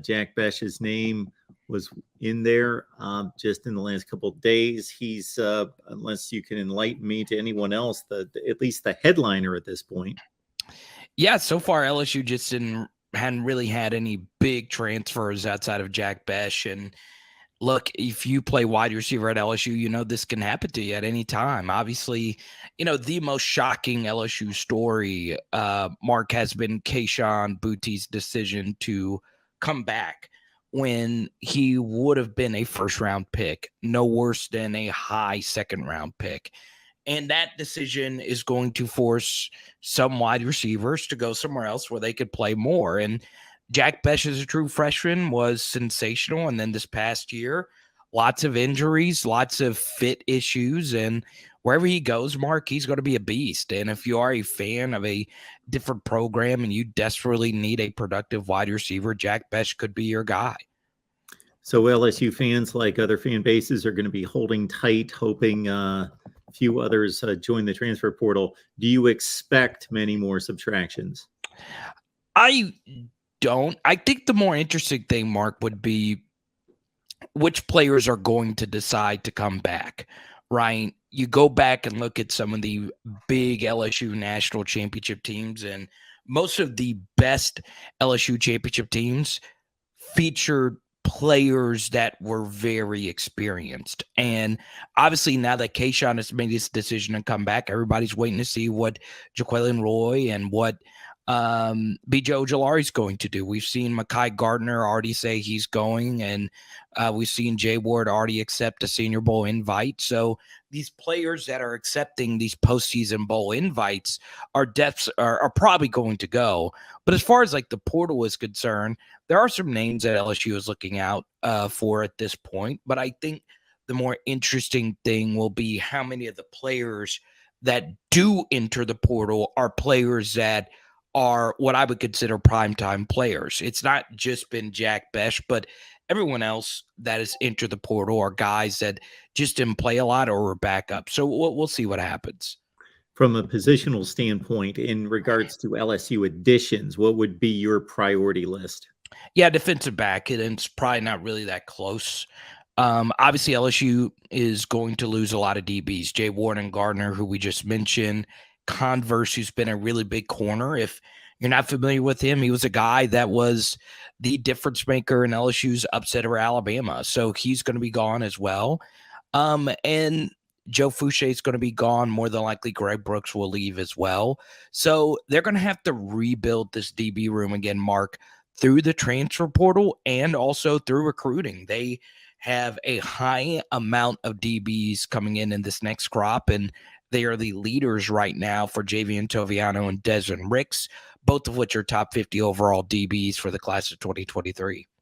Jack Bech's name was in there just in the last couple of days. He's, unless you can enlighten me to anyone else, at least the headliner at this point. Yeah, so far LSU just hadn't really had any big transfers outside of Jack Bech. And look, if you play wide receiver at LSU, you know this can happen to you at any time. Obviously, the most shocking LSU story, Mark, has been Keyshawn Boutte's decision to come back when he would have been a first-round pick, no worse than a high second-round pick. And that decision is going to force some wide receivers to go somewhere else where they could play more. And Jack Bech, as a true freshman, was sensational. And then this past year, lots of injuries, lots of fit issues. And wherever he goes, Mark, he's going to be a beast. And if you are a fan of a different program and you desperately need a productive wide receiver, Jack Bech could be your guy. So LSU fans, like other fan bases, are going to be holding tight, hoping few others join the transfer portal. Do you expect many more subtractions? I don't. I think the more interesting thing, Mark, would be which players are going to decide to come back, right? You go back and look at some of the big LSU national championship teams, and most of the best LSU championship teams featured players that were very experienced. And obviously now that Keyshawn has made his decision to come back, everybody's waiting to see what Jaquelin Roy and what B.J. Ojulari is going to do. We've seen Mekhi Gardner already say he's going, and we've seen Jay Ward already accept a Senior Bowl invite. So these players that are accepting these postseason bowl invites are probably going to go. But as far as like the portal is concerned, there are some names that LSU is looking out for at this point. But I think the more interesting thing will be how many of the players that do enter the portal are players that are what I would consider primetime players. It's not just been Jack Bech, but everyone else that has entered the portal are guys that just didn't play a lot or were backup. So we'll see what happens. From a positional standpoint, in regards to LSU additions, what would be your priority list? Yeah, defensive back, and it's probably not really that close. Obviously, LSU is going to lose a lot of DBs. Jay Ward and Gardner, who we just mentioned. Converse, who's been a really big corner. If you're not familiar with him, he was a guy that was the difference maker in LSU's upset over Alabama. So he's going to be gone as well. And Joe Fouché is going to be gone. More than likely, Greg Brooks will leave as well. So they're going to have to rebuild this DB room again, Mark, through the transfer portal and also through recruiting. They have a high amount of DBs coming in this next crop, and they are the leaders right now for Javian Toviano and Desmond Ricks, both of which are top 50 overall DBs for the class of 2023.